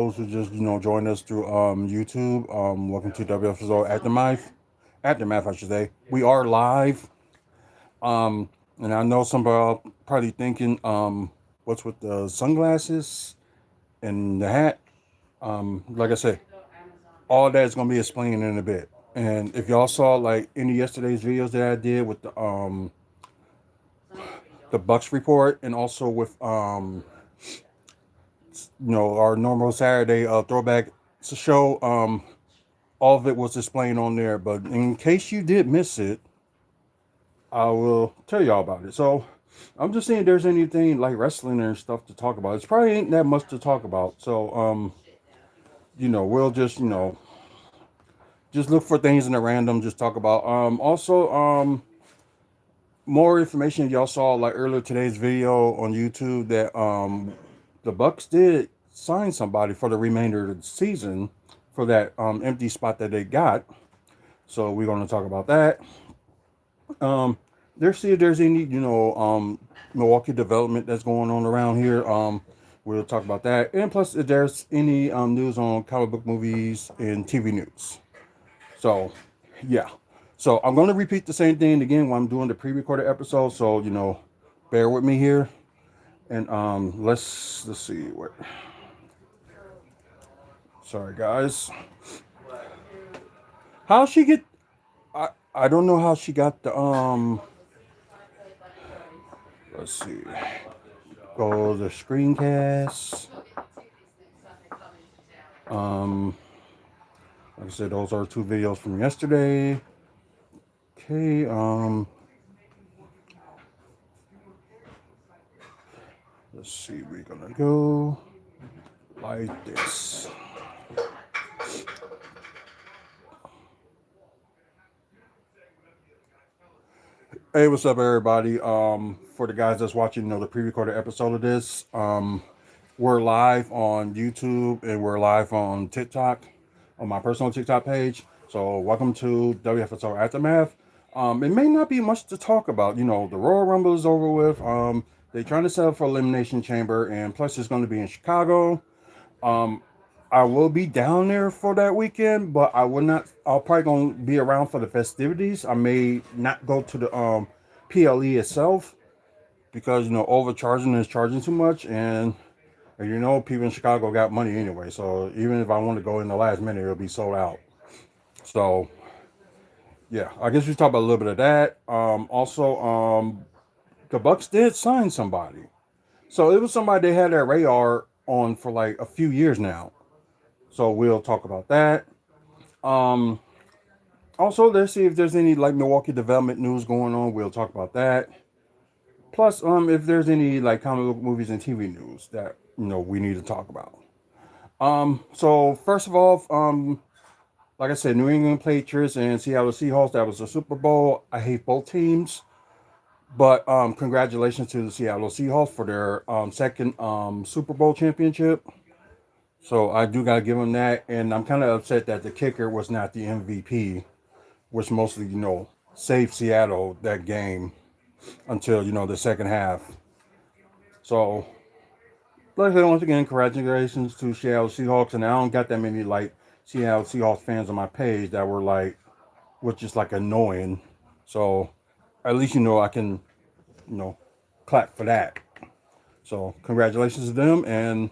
those who just join us through YouTube, welcome to WFSO Aftermath, I should say. We are live, and I know some are probably thinking, what's with the sunglasses and the hat? Like I said, all that is going to be explained in a bit. And if y'all saw like any of yesterday's videos that I did with the Bucks report, and also with our normal Saturday throwback show, all of it was explained on there. But in case you did miss it, I will tell y'all about it. So I'm just seeing if there's anything like wrestling and stuff to talk about. It's probably ain't that much to talk about. So we'll just look for things in the random, just talk about. Also, more information y'all saw like earlier today's video on YouTube that the Bucks did sign somebody for the remainder of the season for that empty spot that they got. So we're going to talk about that. There's see if there's any Milwaukee development that's going on around here. We'll talk about that, and plus if there's any news on comic book movies and TV news. So yeah, so I'm going to repeat the same thing again when I'm doing the pre-recorded episode. So bear with me here, and let's see what. Sorry guys, how she get? I don't know how she got the Let's see. Go the screencast. Um, like I said, those are two videos from yesterday. Okay. Let's see. We're gonna go like this. Hey, what's up, everybody? For the guys that's watching, the pre-recorded episode of this, we're live on YouTube and we're live on TikTok, on my personal TikTok page. So, welcome to WFSO Aftermath. It may not be much to talk about. The Royal Rumble is over with. They're trying to set up for Elimination Chamber, and plus, it's going to be in Chicago. I will be down there for that weekend, but I will not. I'll probably gonna be around for the festivities. I may not go to the PLE itself because overcharging is charging too much, and people in Chicago got money anyway. So even if I want to go in the last minute, it'll be sold out. So yeah, I guess we talk about a little bit of that. Also, the Bucks did sign somebody, so it was somebody they had their radar on for like a few years now. So we'll talk about that. Um, Also, let's see if there's any like Milwaukee development news going on. We'll talk about that. Plus, if there's any like comic book movies and TV news that we need to talk about. So first of all, like I said, New England Patriots and Seattle Seahawks. That was a Super Bowl. I hate both teams, but congratulations to the Seattle Seahawks for their second Super Bowl championship. So I do gotta give them that, and I'm kind of upset that the kicker was not the MVP, which mostly saved Seattle that game until the second half. So, like I said, once again, congratulations to Seattle Seahawks, and I don't got that many like Seattle Seahawks fans on my page that were like, which is like annoying. So, at least I can you know clap for that. So, congratulations to them, and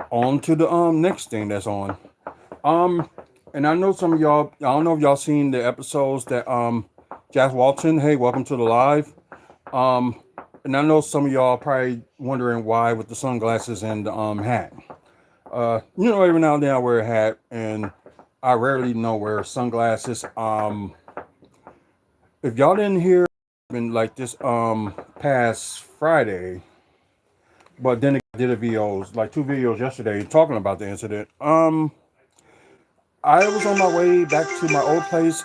on to the next thing that's on. Um, and I know some of y'all. I don't know if y'all seen the episodes that Jack Walton. Hey, welcome to the live. Um, and I know some of y'all probably wondering why with the sunglasses and the hat. Every now and then I wear a hat, and I rarely wear sunglasses. If y'all didn't hear, been like this past Friday, but then I did a videos like two videos yesterday talking about the incident. I was on my way back to my old place.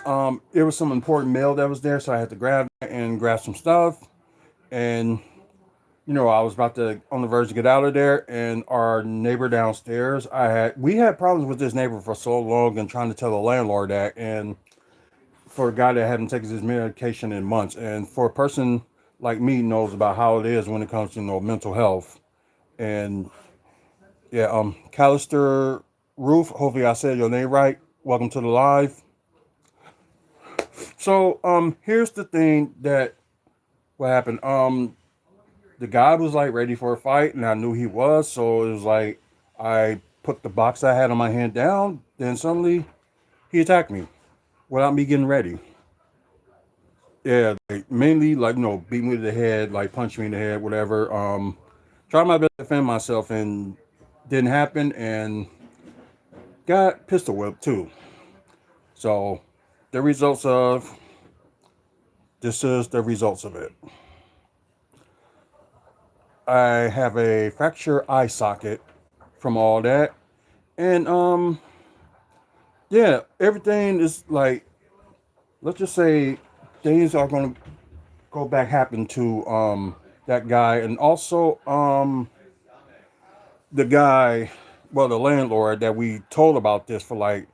It was some important mail that was there, so I had to grab that and grab some stuff. And I was about to on the verge to get out of there, and our neighbor downstairs, we had problems with this neighbor for so long, and trying to tell the landlord that, and for a guy that hadn't taken his medication in months, and for a person like me knows about how it is when it comes to mental health, and Yeah, Callister Roof. Hopefully, I said your name right. Welcome to the live. So, here's the thing that what happened. The guy was like ready for a fight, and I knew he was. So it was like I put the box I had on my hand down. Then suddenly he attacked me without me getting ready. Yeah, like, mainly like beat me to the head, like punch me in the head, whatever. Tried my best to defend myself, and didn't happen, and got pistol whipped too. So the results of this is the results of it. I have a fractured eye socket from all that, and yeah, everything is like, let's just say things are gonna go back happen to that guy, and also the guy, well, the landlord that we told about this for like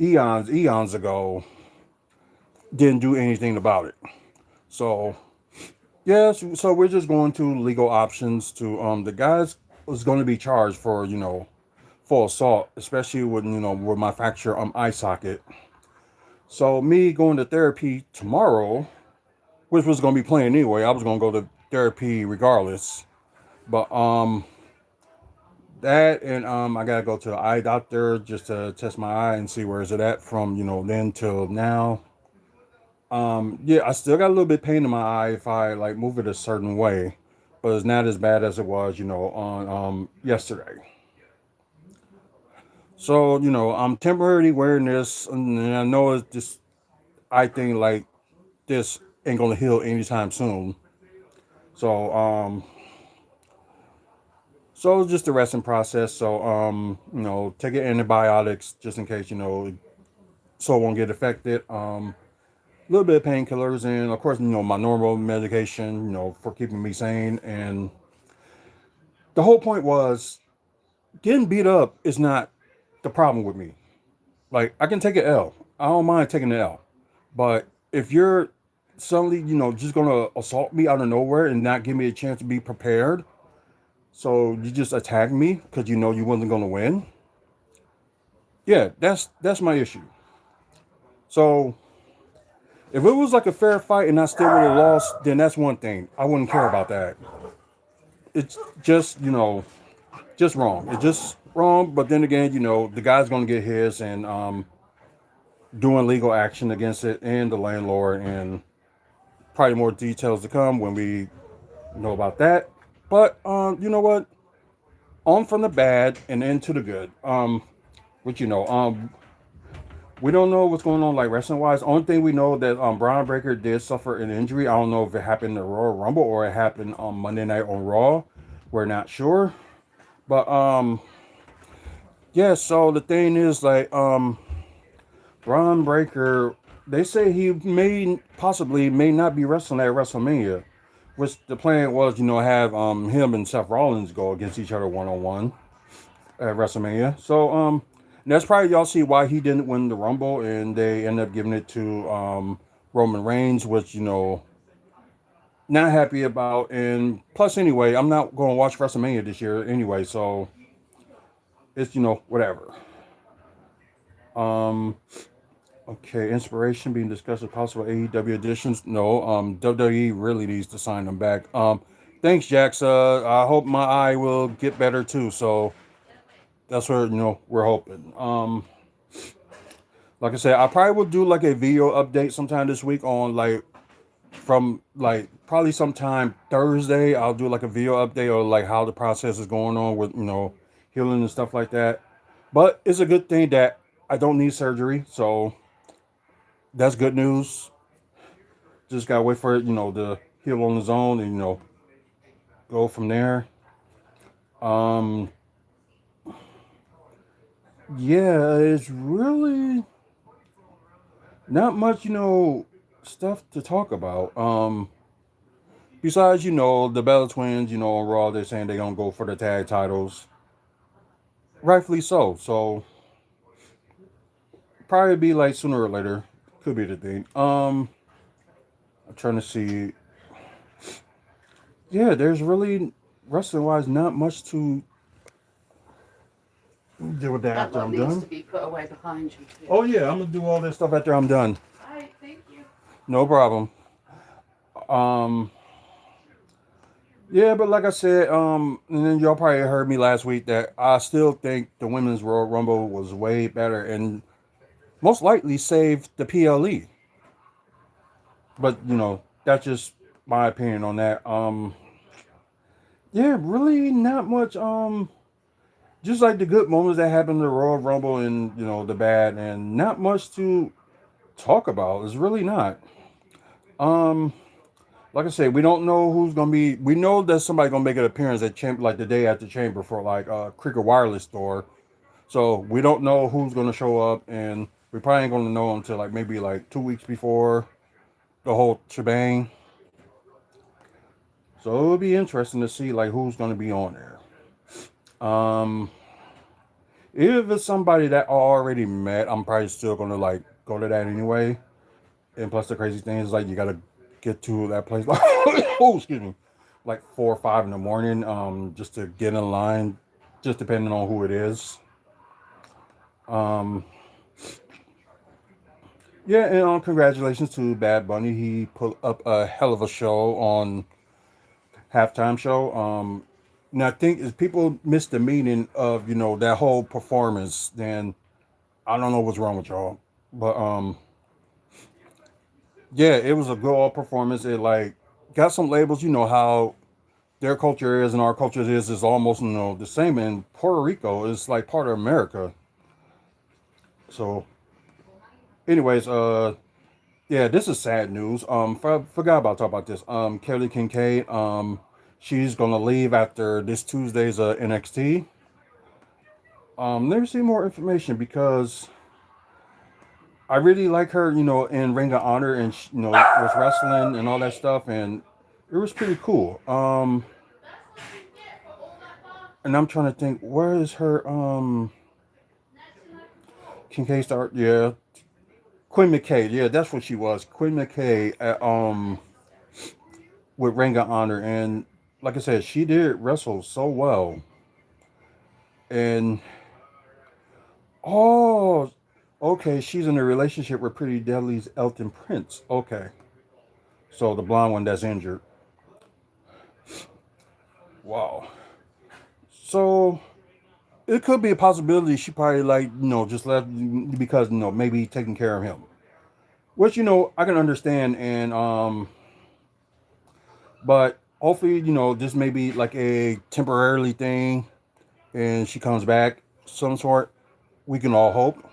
eons ago didn't do anything about it. So yes, so we're just going to legal options to the guys was going to be charged for for assault, especially with with my fracture eye socket. So me going to therapy tomorrow, which was going to be planned anyway, I was going to go to therapy regardless. But that, and I gotta go to the eye doctor just to test my eye and see where is it at from then till now. Yeah, I still got a little bit pain in my eye if I like move it a certain way, but it's not as bad as it was on yesterday. So I'm temporarily wearing this, and I know it's just, I think like this ain't gonna heal anytime soon. So so it's just the resting process. So taking antibiotics just in case so it won't get affected. A little bit of painkillers, and of course my normal medication for keeping me sane. And the whole point was getting beat up is not the problem with me. Like, I can take an L. I don't mind taking an L. But if you're suddenly, just gonna assault me out of nowhere and not give me a chance to be prepared, so you just attack me because you wasn't gonna win. Yeah, that's my issue. So if it was like a fair fight and I still would have lost, then that's one thing. I wouldn't care about that. It's just, just wrong. It's just wrong. But then again, the guy's gonna get his, and doing legal action against it and the landlord, and probably more details to come when we know about that. But you know what? On from the bad and into the good. Which we don't know what's going on like wrestling wise. Only thing we know that Braun Breaker did suffer an injury. I don't know if it happened in the Royal Rumble or it happened on Monday Night on Raw. We're not sure. But yeah. So the thing is like Braun Breaker. They say he may not be wrestling at WrestleMania. Which the plan was, have him and Seth Rollins go against each other 1-on-1 at WrestleMania. So that's probably y'all see why he didn't win the Rumble, and they ended up giving it to Roman Reigns, which not happy about. And plus, anyway, I'm not going to watch WrestleMania this year anyway, so it's whatever. Um, okay, inspiration being discussed with possible AEW additions. No, WWE really needs to sign them back. Thanks, Jax. I hope my eye will get better too. So that's where we're hoping. Like I said, I probably will do like a video update sometime this week on like from like probably sometime Thursday. I'll do like a video update or like how the process is going on with healing and stuff like that. But it's a good thing that I don't need surgery, so that's good news. Just gotta wait for it, to heal on its own, and go from there. Um, yeah, it's really not much, stuff to talk about. Besides, the Bella Twins, on Raw, they're saying they're gonna go for the tag titles. Rightfully so. So probably be like sooner or later. Could be the thing. I'm trying to see. Yeah, there's really wrestling wise not much to Deal with that That after one I'm needs done. to be put away behind you too. Oh yeah, I'm gonna do all this stuff after I'm done. Alright, thank you. No problem. Um, yeah, but like I said, and then y'all probably heard me last week that I still think the women's Royal Rumble was way better and most likely saved the PLE. But that's just my opinion on that. Yeah, really not much. Just like the good moments that happened in the Royal Rumble and the bad, and not much to talk about. It's really not. Um, like I said, we don't know who's gonna be. We know that somebody's gonna make an appearance at Chamber, like the day after Chamber for like Cricket Wireless store. So we don't know who's gonna show up, and we probably ain't gonna know until like maybe like 2 weeks before the whole shebang. So it'll be interesting to see like who's gonna be on there. Um, if it's somebody that I already met, I'm probably still gonna like go to that anyway. And plus, the crazy thing is like you gotta get to that place like oh excuse me, like 4 or 5 in the morning, just to get in line, just depending on who it is. Um, yeah, and congratulations to Bad Bunny. He put up a hell of a show on halftime show. And I think if people miss the meaning of that whole performance, then I don't know what's wrong with y'all. But yeah, it was a good all performance. It like got some labels. You know how their culture is and our culture is almost the same. In Puerto Rico, it's like part of America. So, anyways, yeah, this is sad news. Forgot about talk about this. Kelly Kincaid, she's gonna leave after this Tuesday's NXT. Never see more information because I really like her, in Ring of Honor and was wrestling and all that stuff, and it was pretty cool. And I'm trying to think, where is her Kincaid start? Yeah, Quinn McKay. Yeah, that's what she was. Quinn McKay at, with Ring of Honor, and like I said, she did wrestle so well. And oh, okay, she's in a relationship with Pretty Deadly's Elton Prince. Okay, so the blonde one that's injured. Wow. So it could be a possibility she probably like just left because maybe taking care of him, which I can understand. And but hopefully this may be like a temporarily thing, and she comes back some sort. We can all hope.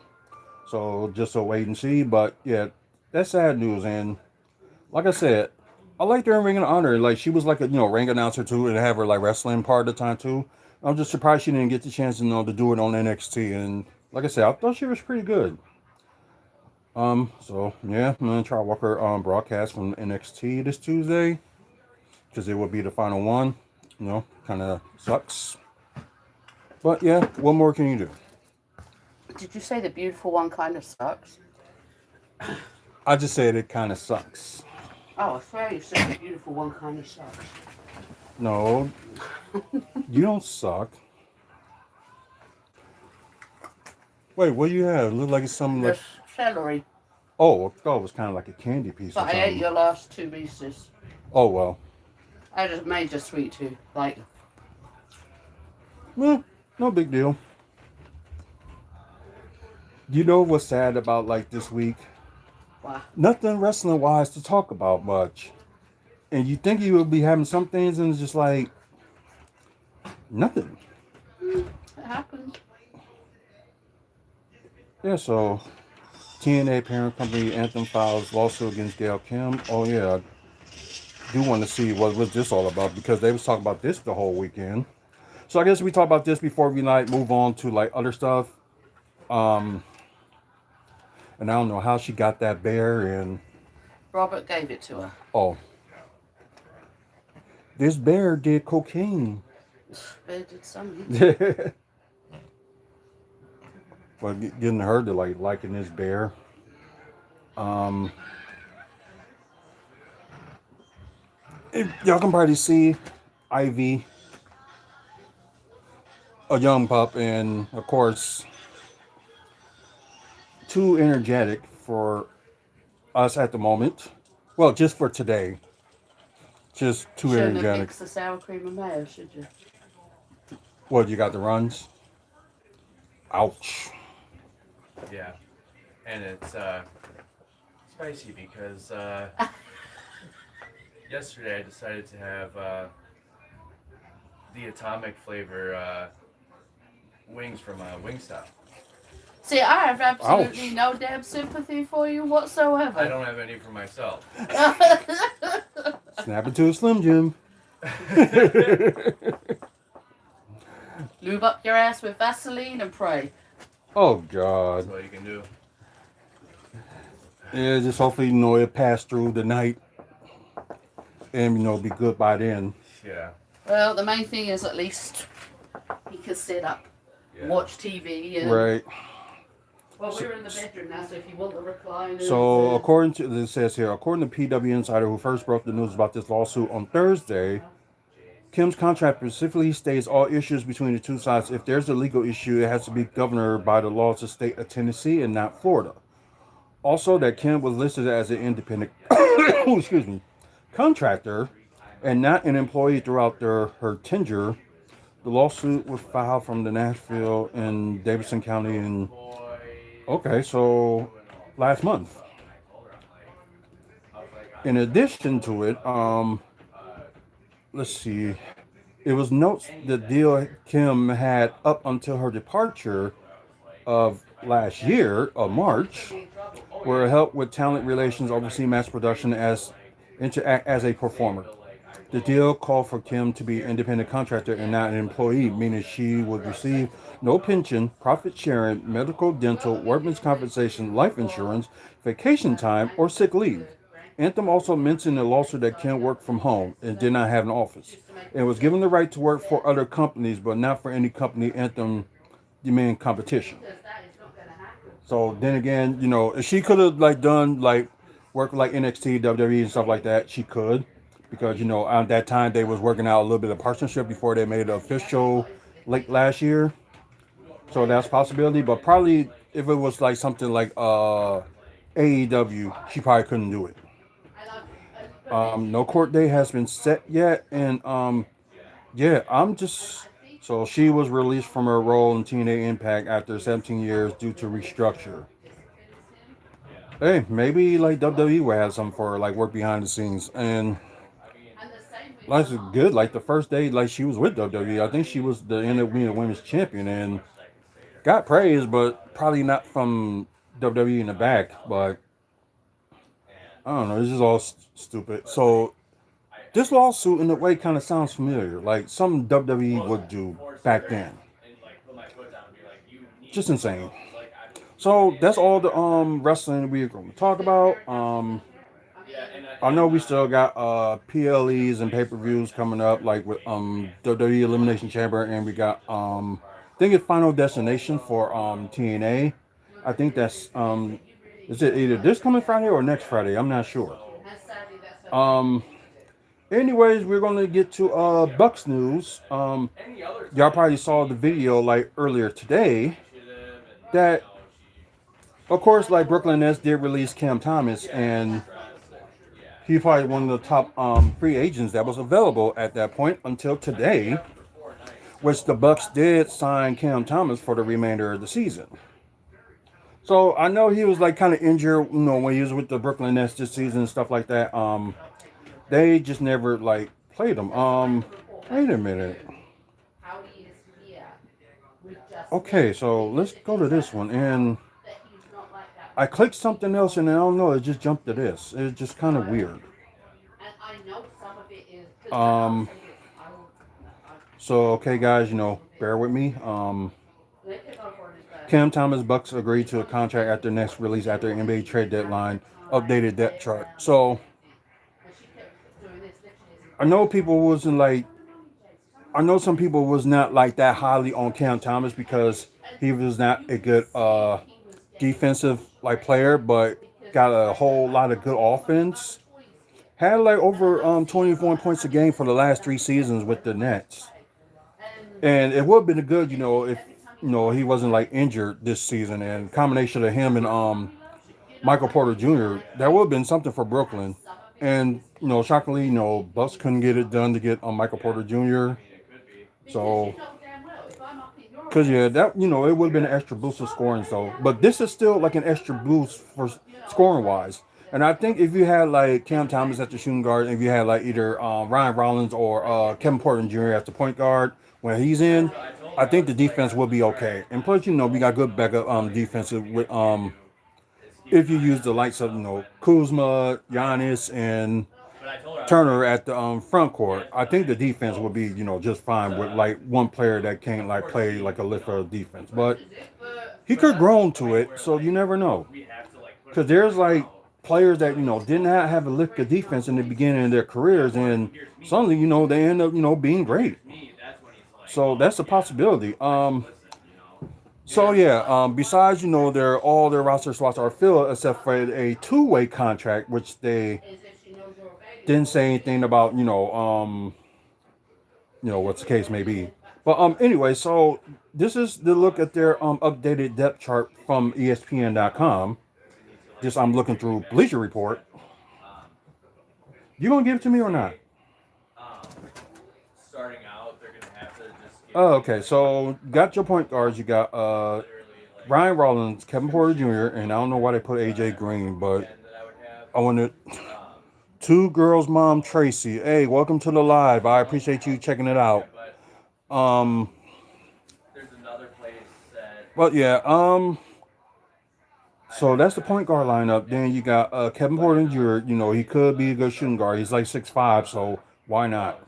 So just so wait and see. But yeah, that's sad news. And like I said, I liked her in Ring of Honor. Like she was like a ring announcer too, and have her like wrestling part of the time too. I'm just surprised she didn't get the chance to do it on NXT. And like I said, I thought she was pretty good. So yeah, I'm gonna try to walk her broadcast from NXT this Tuesday because it will be the final one. Kind of sucks. But yeah, what more can you do? Did you say the beautiful one kind of sucks? I just said it kind of sucks. Oh, I swear you said the beautiful one kind of sucks. No, you don't suck. Wait, what do you have? Look like it's something like. Just celery. Oh, I thought it was kind of like a candy piece or But I ate something. your last two pieces. Oh well. I just made a sweet tooth. Like, Well, no big deal. You know what's sad about like this week? wow. Nothing wrestling wise to talk about much. And you think you would be having some things, and it's just like nothing. It happens. Yeah, so TNA parent company Anthem files lawsuit against Gail Kim. Oh yeah, I do want to see what was this all about because they was talking about this the whole weekend. So I guess we talk about this before we like move on to like other stuff. Um, and I don't know how she got that bear and Robert gave it to her. oh, this bear did cocaine. Bear did something. But getting her to like liking this bear. Um, y'all can probably see Ivy. a young pup, and of course, too energetic for us at the moment. Well, just for today, just You too shouldn't have energetic. mixed the sour cream and mayo, should you? What, you got the runs? Ouch. Yeah, and it's spicy because yesterday I decided to have the atomic flavor wings from Wingstop. See, I have absolutely Ouch. no damn sympathy for you I whatsoever. don't have any for myself. Snap it to a Slim Jim. Lube up your ass with Vaseline and pray. Oh, That's God. all you can do. Yeah, just hopefully, it passed through the night and, be good by then. Yeah, Well, the main thing is at least he can sit up, yeah. watch TV, and Right. well, we're in the bedroom now, so if you want the recliners, So, according to this says here, according to PW Insider, who first broke the news about this lawsuit on Thursday, Kim's contract specifically states all issues between the two sides. If there's a legal issue, it has to be governed by the laws of the state of Tennessee and not Florida. Also, that Kim was listed as an independent, excuse me, contractor and not an employee throughout her tenure. The lawsuit was filed from the Nashville and Davidson County in, okay, so last month. In addition to it, let's see, it was notes the deal Kim had up until her departure of last year, of March, were help with talent relations, oversee mass production as interact as a performer. The deal called for Kim to be an independent contractor and not an employee, meaning she would receive no pension, profit sharing, medical, dental, workman's compensation, life insurance, vacation time, or sick leave. Anthem also mentioned in the lawsuit that Kim worked from home and did not have an office, and was given the right to work for other companies, but not for any company Anthem demand competition. So then again, if she could have done work like NXT, WWE, and stuff like that, she could, because at that time they was working out a little bit of partnership before they made it official late last year. So that's a possibility, but probably if it was like something like AEW, she probably couldn't do it. No court date has been set yet, and yeah, I'm just so she was released from her role in TNA Impact after 17 years due to restructure. Hey, maybe like WWE will have some for like work behind the scenes, and life's good. Like the first day, like she was with WWE, I think she was the end up being a women's champion and got praise, but probably not from WWE in the back. But I don't know, this is all stupid. So this lawsuit, in a way, kind of sounds familiar, like something WWE would do back then. Just insane. So that's all the wrestling we're going to talk about. I know we still got PLEs and pay-per-views coming up, like with WWE Elimination Chamber, and we got I think it's Final Destination for TNA. I think that's is it either this coming Friday or next Friday? I'm not sure. Um, Anyways, we're gonna get to Bucks news. Y'all probably saw the video like earlier today that, of course, like Brooklyn Nets did release Cam Thomas, and he's probably one of the top free agents that was available at that point until today, which the Bucks did sign Cam Thomas for the remainder of the season. So I know he was like kind of injured, when he was with the Brooklyn Nets this season and stuff like that. They just never like played him. Wait a minute. Okay, so let's go to this one, and I clicked something else, and I don't know, it just jumped to this. It's just kind of weird. Um, so okay, guys, bear with me. Cam Thomas Bucks agreed to a contract after next release after NBA trade deadline updated depth chart. So I know people wasn't like I know some people was not like that highly on Cam Thomas because he was not a good defensive like player, but got a whole lot of good offense. Had like over 24 points a game for the last 3 seasons with the Nets. And it would have been good, if he wasn't like injured this season. And combination of him and Michael Porter Jr. That would have been something for Brooklyn. And shockingly, Bucks couldn't get it done to get on Michael Porter Jr. So, because yeah, that it would have been an extra boost of scoring. So, but this is still like an extra boost for scoring wise. And I think if you had like Cam Thomas at the shooting guard, and if you had like either Ryan Rollins or Kevin Porter Jr. at the point guard when he's in, I think the defense will be okay. And plus, we got good backup defensive with if you use the likes of Kuzma, Giannis, and Turner at the front court, I think the defense will be just fine with like one player that can't like play like a lift of defense. But he could grow to it, so you never know. Because there's like players that didn't have a lift of defense in the beginning of their careers, and suddenly they end up being great. So that's a possibility. So yeah, besides all their roster slots are filled except for a two-way contract, which they didn't say anything about. What's the case may be. But anyway, so this is the look at their updated depth chart from ESPN.com. Just I'm looking through Bleacher Report. You gonna give it to me or not? Starting out, they're gonna have to just. Oh, okay. So got your point guards. You got Ryan Rollins, Kevin Porter Jr., and I don't know why they put AJ Green, but I wanted Two Girls Mom Tracy. Hey, welcome to the live. I appreciate you checking it out. Um, There's another place that. but yeah, so that's the point guard lineup. Then you got Kevin Porter Jr. He could be a good shooting guard. He's like 6'5", so why not?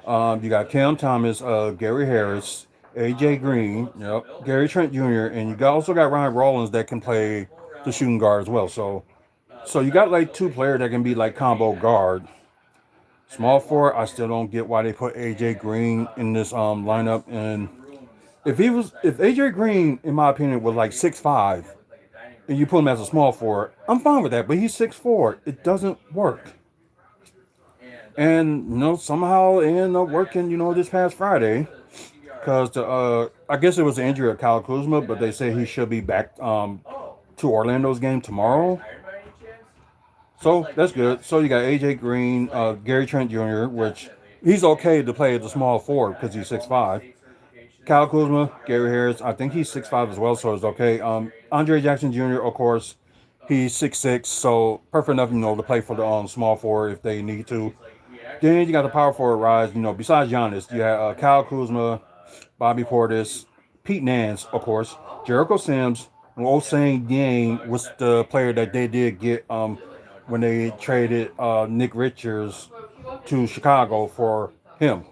You got Cam Thomas, Gary Harris, AJ Green, yep, Gary Trent Jr., and also got Ryan Rollins that can play the shooting guard as well. So you got like two players that can be like combo guard. Small forward, I still don't get why they put AJ Green in this lineup. And if AJ Green, in my opinion, was like 6'5", and you put him as a small forward, I'm fine with that. But he's 6'4". It doesn't work. And somehow it ended up working. This past Friday, because I guess it was the injury of Kyle Kuzma, but they say he should be back to Orlando's game tomorrow. So that's good. So you got AJ Green, Gary Trent Jr., which he's okay to play as a small forward because he's 6'5". Kyle Kuzma, Gary Harris, I think he's 6'5" as well, so it's okay. Andre Jackson Jr., of course, he's 6'6", so perfect enough, to play for the small forward if they need to. Then you got the power forward rise. Besides Giannis, you have Kyle Kuzma, Bobby Portis, Pete Nance, of course, Jericho Sims, and Osang Yang was the player that they did get when they traded Nick Richards to Chicago for him.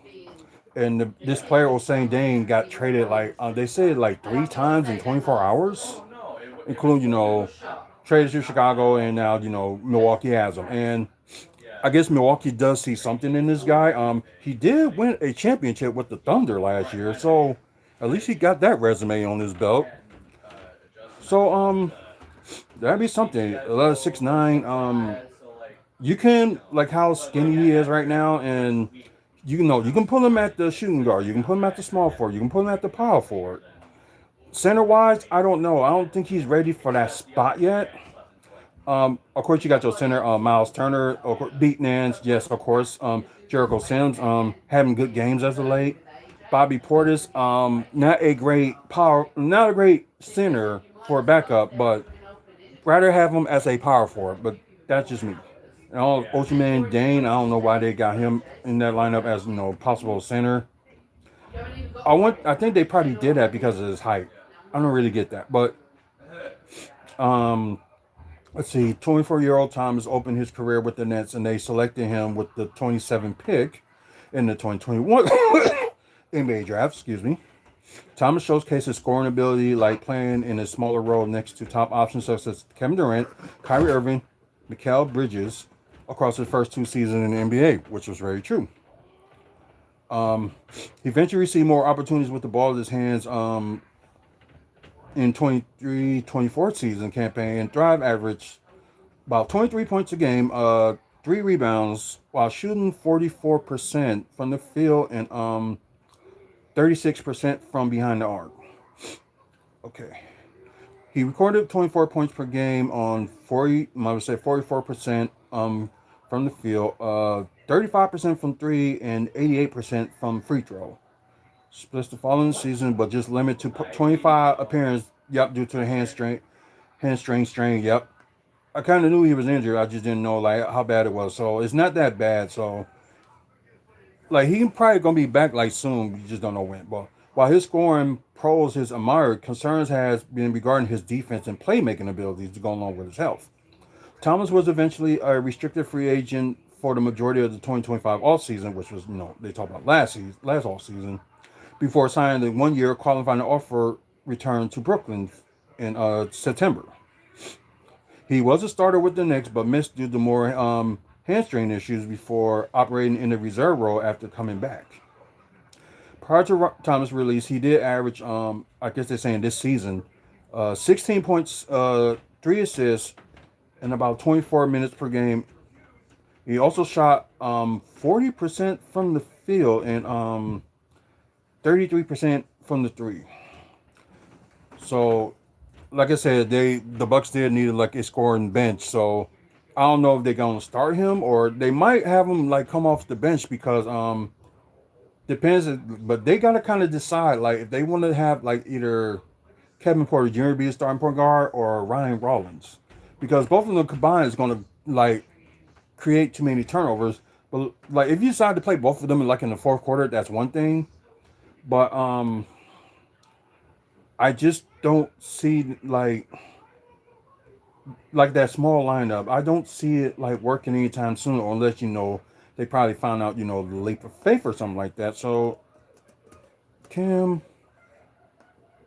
And this player, Osang Dane, got traded like they said like 3 times in 24 hours, including traded to Chicago, and now Milwaukee has him. And I guess Milwaukee does see something in this guy. He did win a championship with the Thunder last year, so at least he got that resume on his belt. So that'd be something. 6'9". You can like how skinny he is right now, and you can pull him at the shooting guard. You can put him at the small forward. You can put him at the power forward. Center wise, I don't know. I don't think he's ready for that spot yet. Of course, you got your center, Miles Turner, Beat Nance, yes, of course. Jericho Sims, having good games as of late. Bobby Portis, not a great center for a backup, but rather have him as a power forward. But that's just me. And Oshman Dane, I don't know why they got him in that lineup as possible center. I think they probably did that because of his height. I don't really get that, but let's see. 24-year-old Thomas opened his career with the Nets, and they selected him with the 27th pick in the 2021 NBA draft. Excuse me. Thomas showcased his scoring ability, like playing in a smaller role next to top options such as Kevin Durant, Kyrie Irving, Mikal Bridges, across his first 2 seasons in the NBA, which was very true. He eventually received more opportunities with the ball in his hands in 23-24 season campaign, and Thrive averaged about 23 points a game, 3 rebounds, while shooting 44% from the field and 36% from behind the arc. Okay. He recorded 24 points per game on 40, I would say 44% from the field, 35% from three, and 88% from free throw. Splits the following season, but just limited to 25 appearances. Yep, due to the hamstring strain. Yep, I kind of knew he was injured. I just didn't know like how bad it was. So it's not that bad. So like he probably gonna be back like soon. We just don't know when. But while his scoring pros his admired, concerns has been regarding his defense and playmaking abilities to go along with his health. Thomas was eventually a restricted free agent for the majority of the 2025 offseason, which was they talked about last offseason, before signing the 1 year qualifying offer return to Brooklyn in September. He was a starter with the Knicks, but missed due to more hamstring issues before operating in the reserve role after coming back. Prior to Thomas' release, he did average, I guess they're saying this season, 16 points, 3 assists, and about 24 minutes per game. He also shot 40% from the field and 33% from the three. So, like I said, the Bucks did need like a scoring bench. So, I don't know if they're gonna start him or they might have him like come off the bench because depends. But they gotta kind of decide like if they want to have like either Kevin Porter Jr. be a starting point guard or Ryan Rollins, because both of them combined is gonna like create too many turnovers. But like if you decide to play both of them like in the fourth quarter, that's one thing. But I just don't see like that small lineup. I don't see it like working anytime soon, unless they probably found out the leap of faith or something like that. So Kim,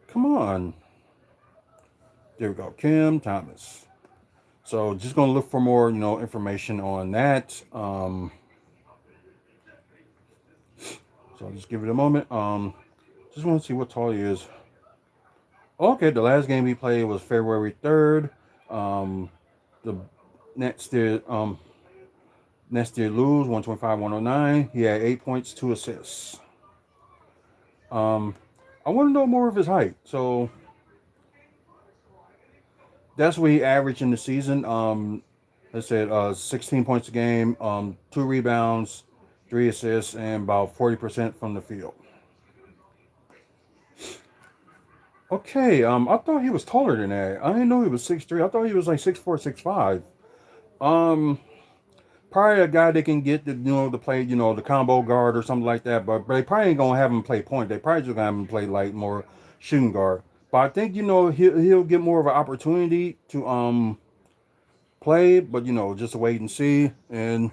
come on, there we go, Kim Thomas. So just gonna look for more information on that. So I'll just give it a moment. Just want to see what tall he is. Okay, the last game he played was February 3rd. The Nets did lose 125-109. He had 8 points, 2 assists. I want to know more of his height. So that's what he averaged in the season. Let's say 16 points a game, 2 rebounds, 3 assists, and about 40% from the field. Okay, I thought he was taller than that. I didn't know he was 6'3". I thought he was like 6'4", 6'5". Um, Probably a guy they can get to play the combo guard or something like that. But they probably ain't gonna have him play point. They probably just gonna have him play like more shooting guard. But I think he'll get more of an opportunity to play. But just wait and see. And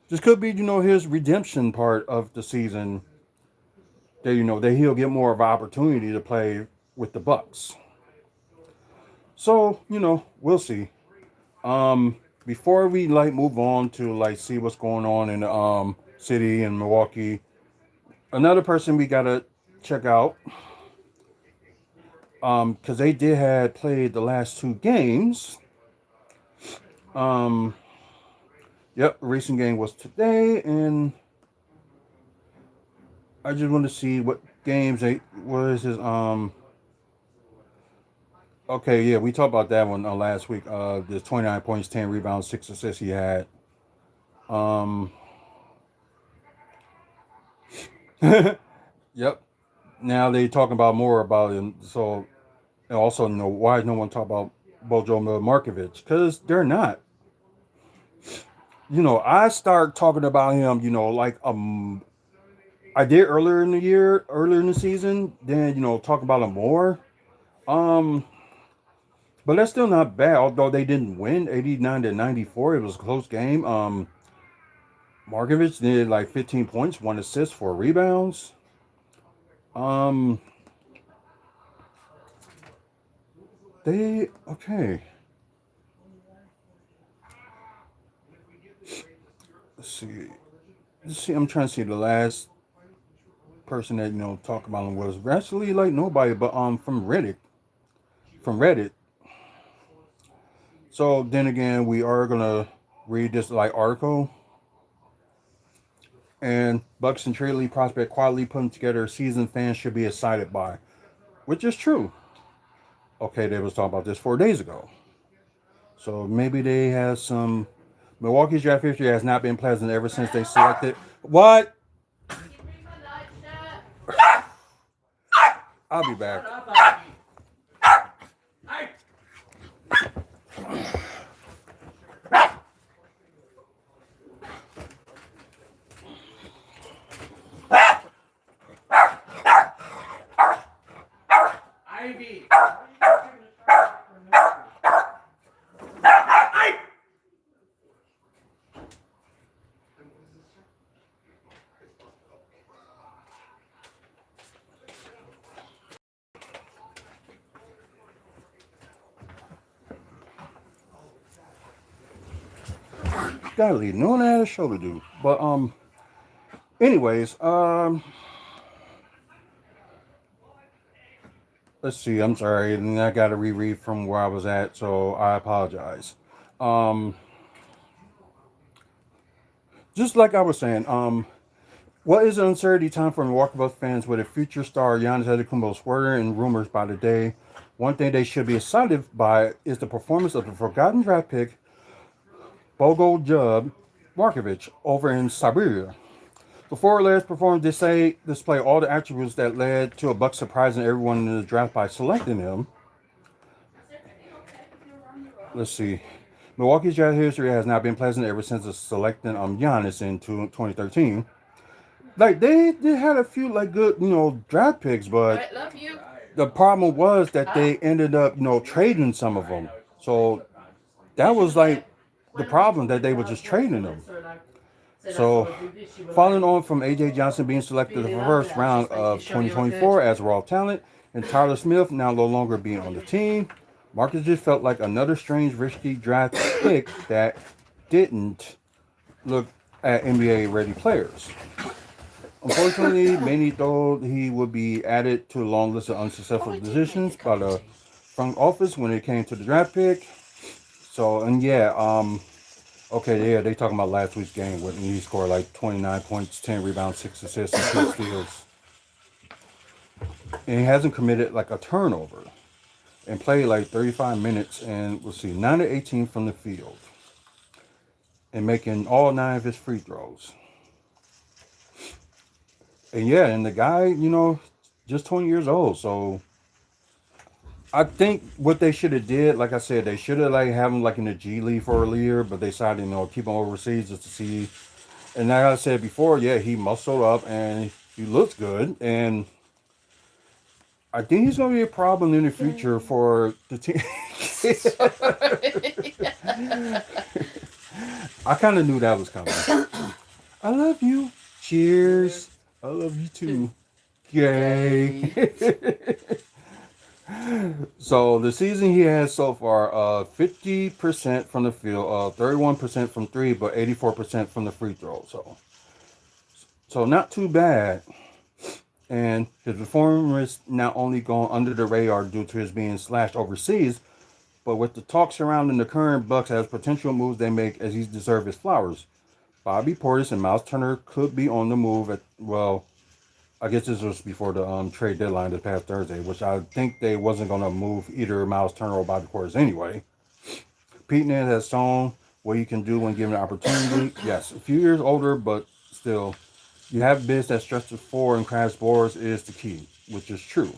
this could be his redemption part of the season. That he'll get more of an opportunity to play with the Bucks. So we'll see. Before we like move on to like see what's going on in the city and Milwaukee, another person we gotta check out because they did had played the last 2 games. Um, yep, recent game was today, and I just want to see what games what is his Okay, yeah, we talked about that one last week. There's 29 points, 10 rebounds, 6 assists he had. Yep. Now they talking about more about him. So, and also, why is no one talking about Bojo Markovic? Because they're not. I start talking about him. Like I did earlier in the season. Then talk about him more. Um, but that's still not bad. Although they didn't win 89-94, it was a close game. Markovic did like 15 points, 1 assist, 4 rebounds. They okay. Let's see. I'm trying to see the last person that talk about him was actually like nobody, but from Reddit. From Reddit. So then again, we are gonna read this like article, And Bucks and Trade League prospect quietly putting together a season fans should be excited by, which is true. Okay, they was talking about this 4 days ago. So maybe they have some. Milwaukee's draft history has not been pleasant ever since they selected. What? I'll be back. Ivy. Golly, no one had a show to do. But anyways, let's see. I'm sorry, and I got to reread from where I was at, so I apologize. Just like I was saying, what is an uncertainty time for Milwaukee Bucks fans with a future star Giannis Antetokounmpo swirling in rumors by the day? One thing they should be excited by is the performance of the forgotten draft pick Bogojub Markovic over in Siberia. The forward last performed display all the attributes that led to a Buck surprising everyone in the draft by selecting him. Let's see. Milwaukee's draft history has not been pleasant ever since the selecting Giannis in 2013. Like they had a few like good draft picks, but Love you. the problem was that they ended up trading some of them. So that was like the problem, that they were just trading them. So, following on from A.J. Johnson being selected in the first round of 2024 as raw talent, and Tyler Smith now no longer being on the team, Marcus just felt like another strange risky draft pick that didn't look at NBA-ready players. Unfortunately, many thought he would be added to a long list of unsuccessful decisions by the front office when it came to the draft pick. So, and yeah, okay, yeah, they talking about last week's game when he scored like 29 points, 10 rebounds, 6 assists, and 2 steals. And he hasn't committed like a turnover. And played like 35 minutes and we'll see, 9 to 18 from the field. And making all 9 of his free throws. And yeah, and the guy, just 20 years old. So I think what they should have did, like I said, they should have like have him like in the G League for a year, but they decided, keep him overseas just to see. And like I said before, yeah, he muscled up and he looks good. And I think he's going to be a problem in the future for the team. I kind of knew that was coming. I love you. Cheers. I love you too. Yay. So the season he has so far, 50% from the field, 31% from three, but 84% from the free throw. So not too bad. And his performance not only gone under the radar due to his being slashed overseas, but with the talk surrounding the current Bucks as potential moves they make, as he deserves his flowers. Bobby Portis and Miles Turner could be on the move I guess this was before the trade deadline this past Thursday, which I think they wasn't going to move either Miles Turner or Bobby Portis anyway. Pete Nance has shown what he can do when given the opportunity. Yes, a few years older, but still, you have bigs that stretch the floor and crash boards is the key, which is true.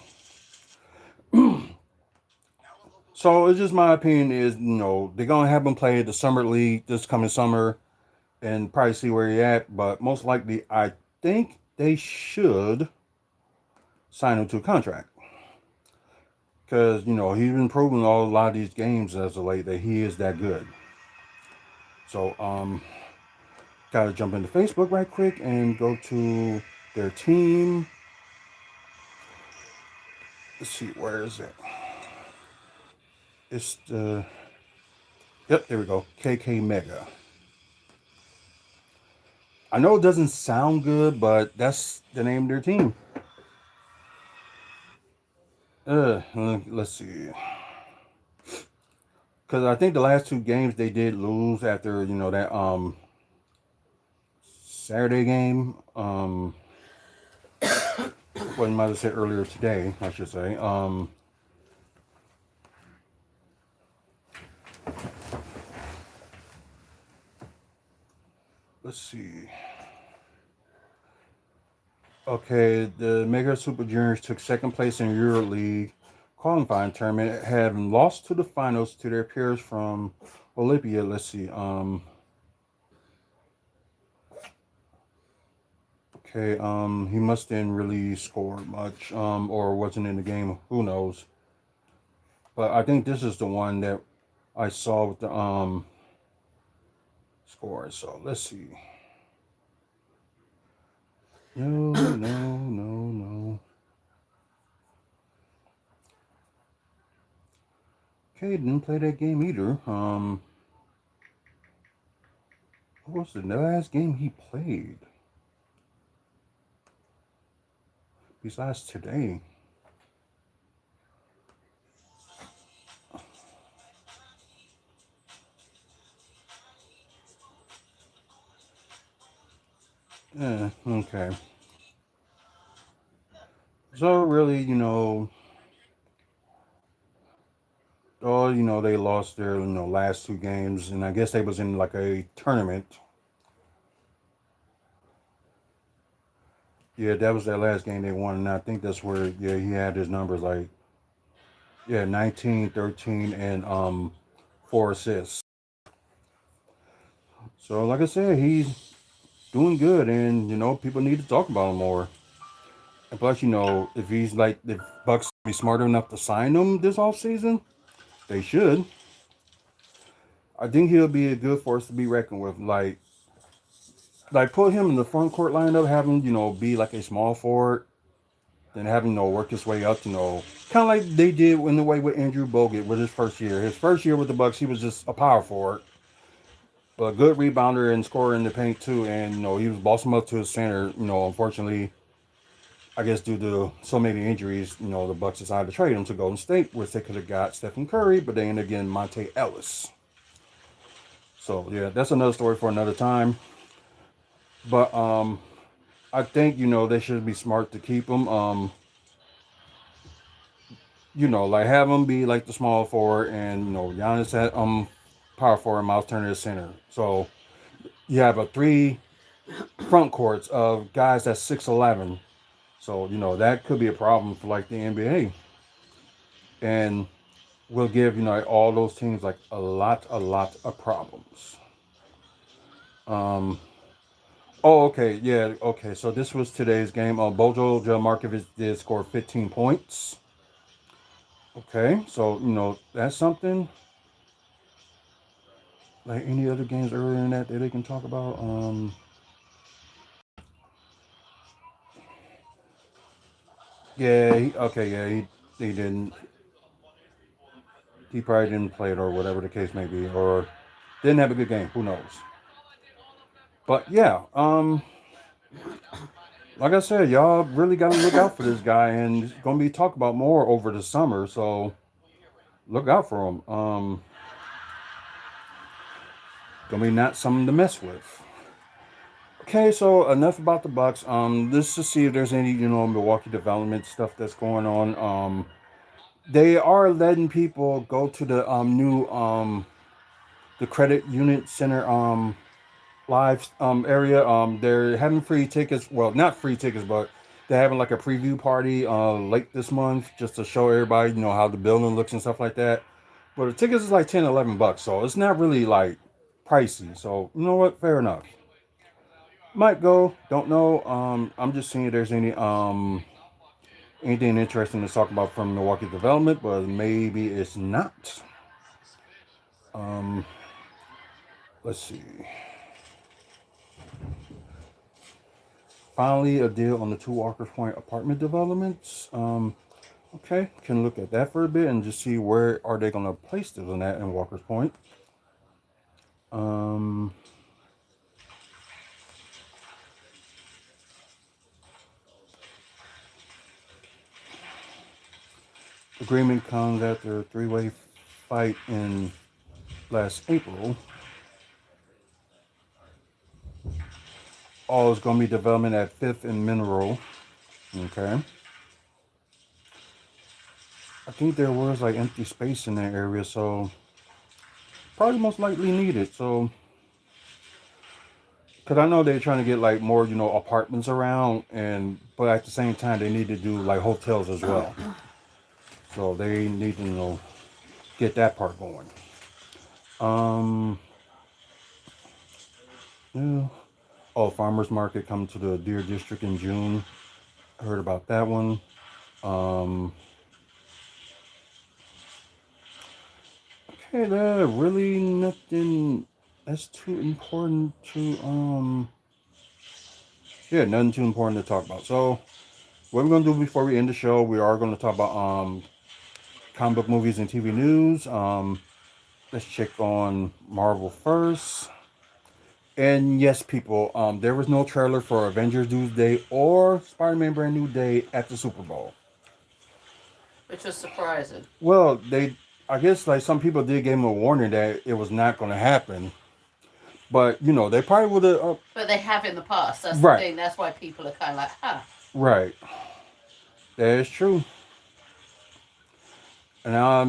So it's just my opinion is, they're going to have him play the summer league this coming summer and probably see where he's at. But most likely, I think they should sign him to a contract. Because, he's been proving a lot of these games as of late that he is that good. So, gotta jump into Facebook right quick and go to their team. Let's see, where is it? It's yep, there we go. KK Mega. I know it doesn't sound good, but that's the name of their team. Let's see. Because I think the last 2 games they did lose after, that Saturday game. Well, you might have said earlier today, I should say. Let's see. Okay, the Mega Super Juniors took second place in EuroLeague qualifying tournament, having lost to the finals to their peers from Olympia. Let's see. Okay. He must didn't really score much. Or wasn't in the game. Who knows? But I think this is the one that I saw with the score. So let's see. No, no, no, no. Okay, didn't play that game either. What was the last game he played besides today? Okay. So really, they lost their last two games, and I guess they was in like a tournament. Yeah, that was their last game they won, and I think that's where he had his numbers like 19, 13, and 4 assists. So like I said, he's doing good, and people need to talk about him more. And plus, if he's like the Bucks be smart enough to sign him this off season, they should. I think he'll be a good force to be reckoned with. Like put him in the front court lineup, have him, be like a small forward, then have him, work his way up, kind of like they did in the way with Andrew Bogut with his first year. His first year with the Bucks, he was just a power forward, but a good rebounder and scorer in the paint too. And he was bossing up to his center. Unfortunately, I guess due to so many injuries, the Bucks decided to trade him to Golden State, which they could have got Stephen Curry, but they ended up getting Monte Ellis. So yeah, that's another story for another time. But I think they should be smart to keep him. Like have him be like the small forward, and Giannis at power forward, Miles Turner at center. So you have a three front courts of guys that's 6'11". So that could be a problem for like the NBA, and will give all those teams like a lot of problems. Um. Oh, okay, yeah, okay. So this was today's game. Bojo Markovic did score 15 points. Okay, so that's something. Like any other games earlier than that they can talk about. Yeah, okay, yeah, he didn't. He probably didn't play it or whatever the case may be, or didn't have a good game. Who knows? But yeah, like I said, y'all really got to look out for this guy, and it's gonna be talked about more over the summer. So look out for him. Gonna be not something to mess with. Okay, so enough about the Bucks. Let's just see if there's any Milwaukee development stuff that's going on. They are letting people go to the new the credit unit center live area. They're having free tickets. Well, not free tickets, but they're having like a preview party late this month just to show everybody how the building looks and stuff like that. But the tickets is like 10, $11, so it's not really like pricey. So you know what? Fair enough. Might go. Don't know. I'm just seeing if there's anything interesting to talk about from Milwaukee development, but maybe it's not. Um, let's see. Finally, a deal on the two Walker's Point apartment developments. Okay, can look at that for a bit and just see where are they going to place this on that in Walker's Point. Um, Agreement comes after a three-way fight in last April. Oh, it's gonna be development at Fifth and Mineral. Okay. I think there was like empty space in that area, so probably most likely needed. So, because I know they're trying to get like more, apartments around, and but at the same time they need to do like hotels as well. So they need to, get that part going. Um, yeah. Oh, farmers market coming to the Deer District in June. I heard about that one. Um, okay, there really nothing that's too important to yeah, nothing too important to talk about. So what we're gonna do before we end the show, we are gonna talk about comic book movies and TV news. Let's check on Marvel first. And yes, people, there was no trailer for Avengers Doomsday or Spider-Man Brand New Day at the Super Bowl. which was surprising. Well, I guess like some people did give him a warning that it was not going to happen, but they probably would have. But they have in the past. That's the Right, thing. That's why people are kind of like, huh. right, that is true. And I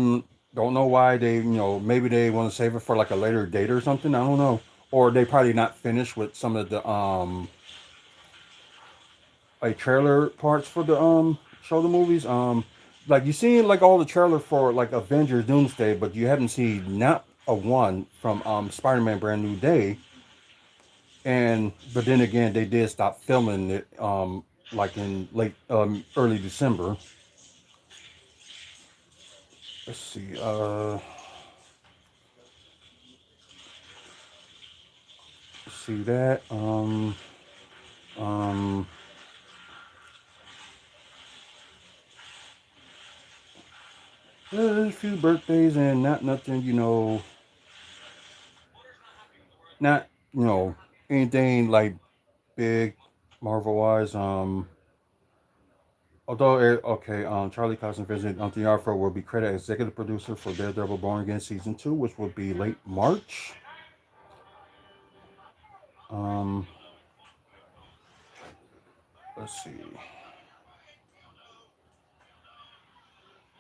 don't know why they, maybe they want to save it for like a later date or something. I don't know, or they probably not finished with some of the like trailer parts for the show the movies. Like you seen like all the trailer for like Avengers Doomsday, but you haven't seen not a one from Spider-Man Brand New Day. And but then again, they did stop filming it like in late early December. Let's see. See that. Um there's a few birthdays and not nothing, not anything like big Marvel wise. Although okay, Charlie Cox and Vincent D'Onofrio will be credited as executive producer for Daredevil Born Again season 2, which will be late March. Um, let's see.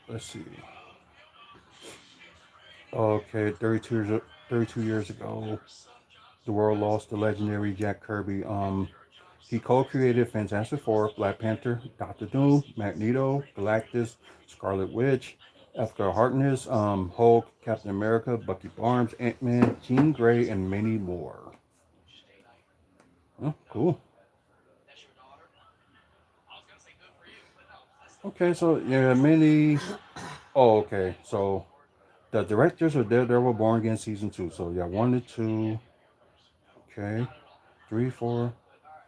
Let's see. Okay, 32 years ago, the world lost the legendary Jack Kirby. He co-created Fantastic Four, Black Panther, Doctor Doom, Magneto, Galactus, Scarlet Witch, Africa Harkness, Hulk, Captain America, Bucky Barnes, Ant-Man, Jean Grey, and many more. Oh, cool. Okay, so yeah, many. Oh, okay. So the directors of Daredevil Born Again season 2. So yeah, 1 to 2. Okay, 3, 4.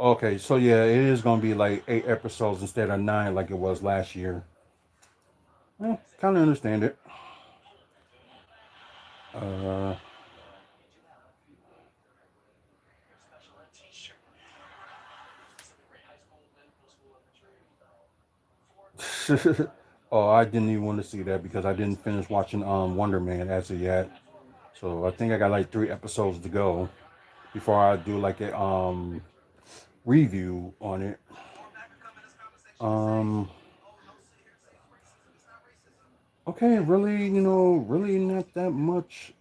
Okay, so yeah, it is gonna be like 8 episodes instead of 9, like it was last year. Well, kind of understand it. Uh, oh, I didn't even want to see that because I didn't finish watching Wonder Man as of yet. So I think I got like 3 episodes to go before I do like a review on it. Um, okay, really, really not that much.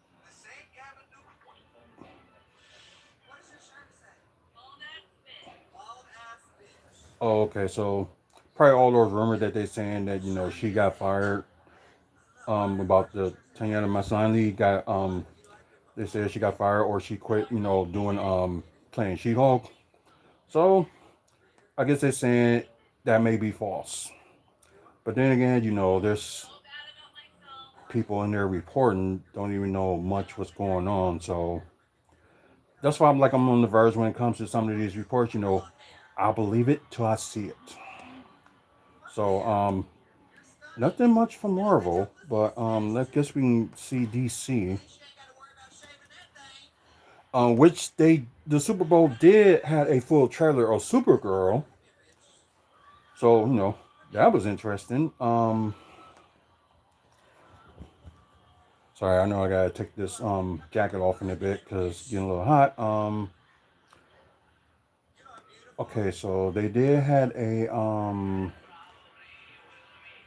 Oh, okay, so probably all those rumors that they saying that she got fired about the Tanyana Maslany got they said she got fired or she quit doing playing She-Hulk. So I guess they're saying that may be false. But then again, there's people in there reporting don't even know much what's going on. So that's why I'm on the verge when it comes to some of these reports. I'll believe it till I see it. So nothing much from Marvel, but I guess we can see DC, which the Super Bowl did had a full trailer of Supergirl. So that was interesting. Sorry, I know I gotta take this jacket off in a bit because it's getting a little hot. Okay, so they did had a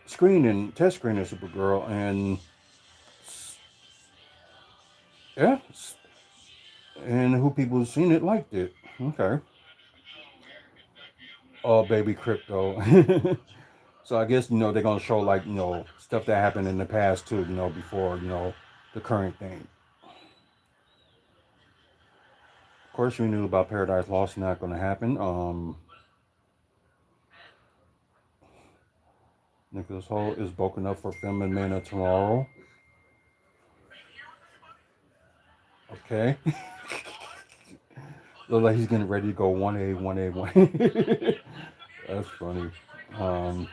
screening, test screening of Supergirl, and yeah, and who people seen it liked it. Okay. Oh, baby, crypto. So I guess they're gonna show like stuff that happened in the past too. Before the current thing. Of course, we knew about Paradise Lost not gonna happen. Nicholas Hoult is bulking up for filming Man of Tomorrow. Okay. Look like he's getting ready to go 1A, 1A, 1A. That's funny. Um,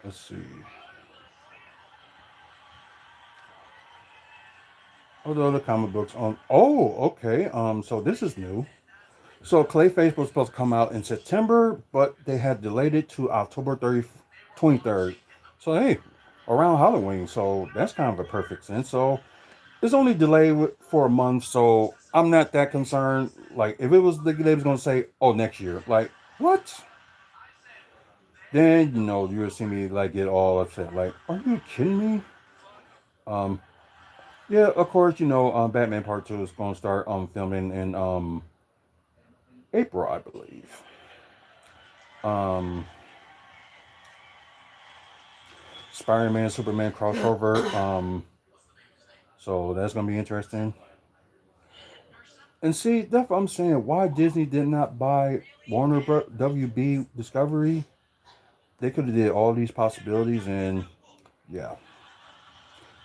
let's see. Oh, the other comic books on. Oh, okay. So this is new. So Clayface was supposed to come out in September, but they had delayed it to October 23rd. So hey, around Halloween. So that's kind of a perfect sense. So it's only delayed for a month, so I'm not that concerned. Like if it was they was gonna say, "Oh, next year," like what? Then you would see me like get all upset. Like, are you kidding me? Um, yeah, of course, Batman Part Two is gonna start filming in April, I believe. Um, Spider-Man, Superman crossover. So that's gonna be interesting. And see, that's what I'm saying. Why Disney did not buy WB Discovery? They could have did all these possibilities, and yeah,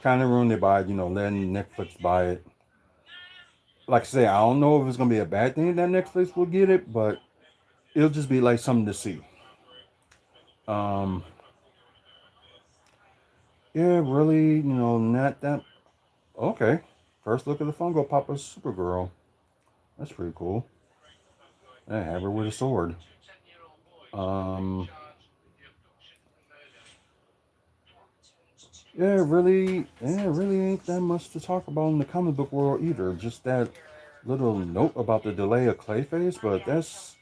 kind of ruined it by letting Netflix buy it. Like I say, I don't know if it's gonna be a bad thing that Netflix will get it, but it'll just be like something to see. Um, yeah, really, not that. Okay, first look at the Funko Pop of Supergirl. That's pretty cool. I have her with a sword. Um, really ain't that much to talk about in the comic book world either. Just that little note about the delay of Clayface, but that's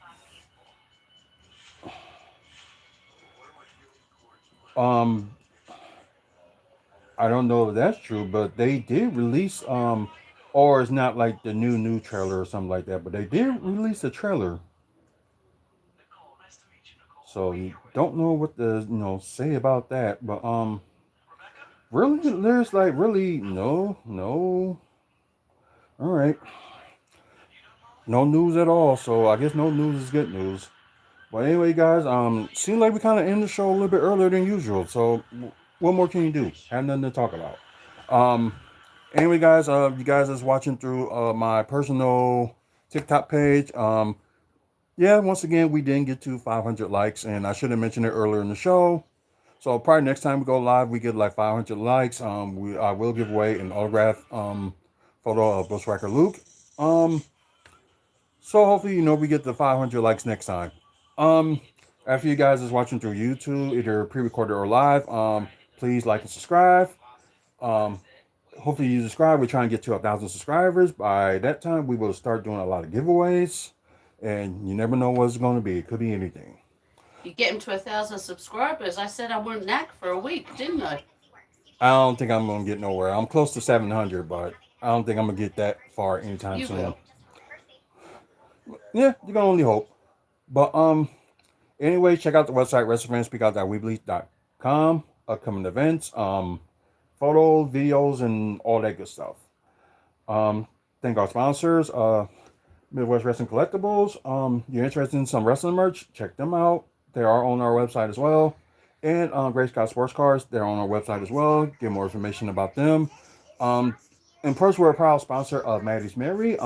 um I don't know if that's true, but they did release or it's not like the new trailer or something like that, but they did release a trailer. So you don't know what to say about that, but really there's like really no. All right, no news at all. So I guess no news is good news. But anyway, guys, seems like we kind of end the show a little bit earlier than usual. So what more can you do? Have nothing to talk about. Um, anyway, guys, you guys is watching through my personal TikTok page. Yeah, once again, we didn't get to 500 likes, and I should have mentioned it earlier in the show. So probably next time we go live, we get like 500 likes. I will give away an autograph photo of Ghostwriter Luke. Um, so hopefully, we get the 500 likes next time. Um, after you guys is watching through YouTube, either pre-recorded or live, please like and subscribe. Um, hopefully you subscribe. We're trying to get to 1,000 subscribers. By that time, we will start doing a lot of giveaways, and you never know what it's going to be. It could be anything. You get him to 1,000 subscribers. I said I wouldn't knack for a week, didn't I? I don't think I'm going to get nowhere. I'm close to 700, but I don't think I'm going to get that far anytime You soon. will. Yeah, you can only hope. But anyway, check out the website wrestlefanspeakout.weebly.com. Upcoming events, photos, videos, and all that good stuff. Thank our sponsors, Midwest Wrestling Collectibles. You're interested in some wrestling merch? Check them out. They are on our website as well. And Gray Scott Sports Cars, they're on our website as well. Get more information about them. Um, and plus, we're a proud sponsor of Maddie's Mary.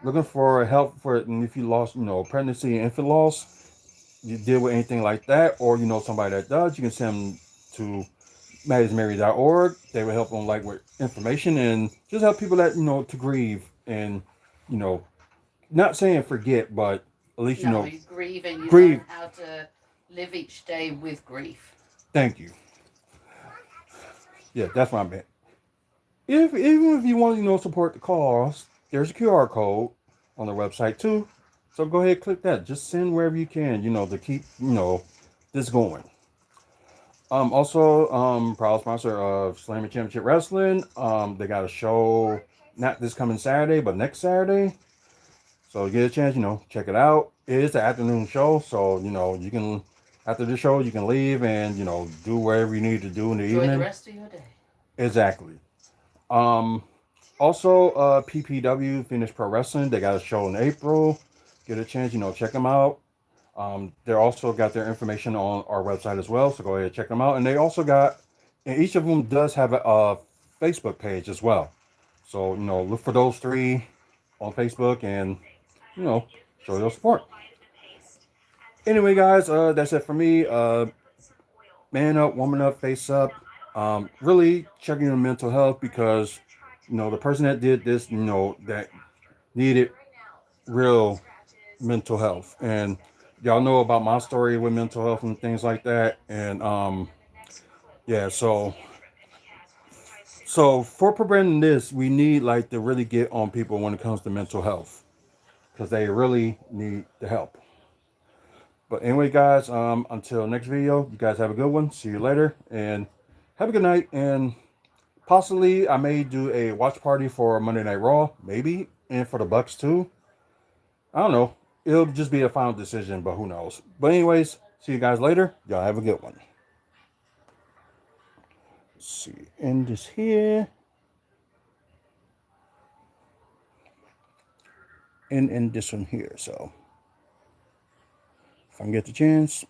Looking for help for it, and if you lost, pregnancy and infant loss, you deal with anything like that, or somebody that does, you can send them to maddysmary.org. They will help on like with information and just help people that to grieve and you know not saying forget, but at least No, you grieve and you grieve. learn how to live each day with grief. Thank you. Yeah, that's what I meant. If even if you want to support the cause, there's a QR code. on their website too. So go ahead, click that. Just send wherever you can, to keep, this going. Also, proud sponsor of Slammy Championship Wrestling. They got a show not this coming Saturday, but next Saturday. So get a chance, check it out. It is an afternoon show, so you can after the show you can leave and do whatever you need to do in the Enjoy evening. the rest of your day. Exactly. Um, Also, PPW Phoenix Pro Wrestling. They got a show in April. Get a chance, check them out. They're also got their information on our website as well, so go ahead and check them out. And they also got, and each of them does have a Facebook page as well. So look for those three on Facebook and you know show your support. Anyway, guys, that's it for me. Man up, woman up, face up. Really checking your mental health because the person that did this, that needed real mental health. And y'all know about my story with mental health and things like that. And yeah, so for preventing this, we need like to really get on people when it comes to mental health because they really need the help. But anyway, guys, until next video, you guys have a good one. See you later and have a good night. And possibly I may do a watch party for Monday Night Raw, maybe, and for the Bucks too. I don't know. It'll just be a final decision, but who knows. But anyways, see you guys later. Y'all have a good one. Let's see, end this here. And end this one here. So if I can get the chance.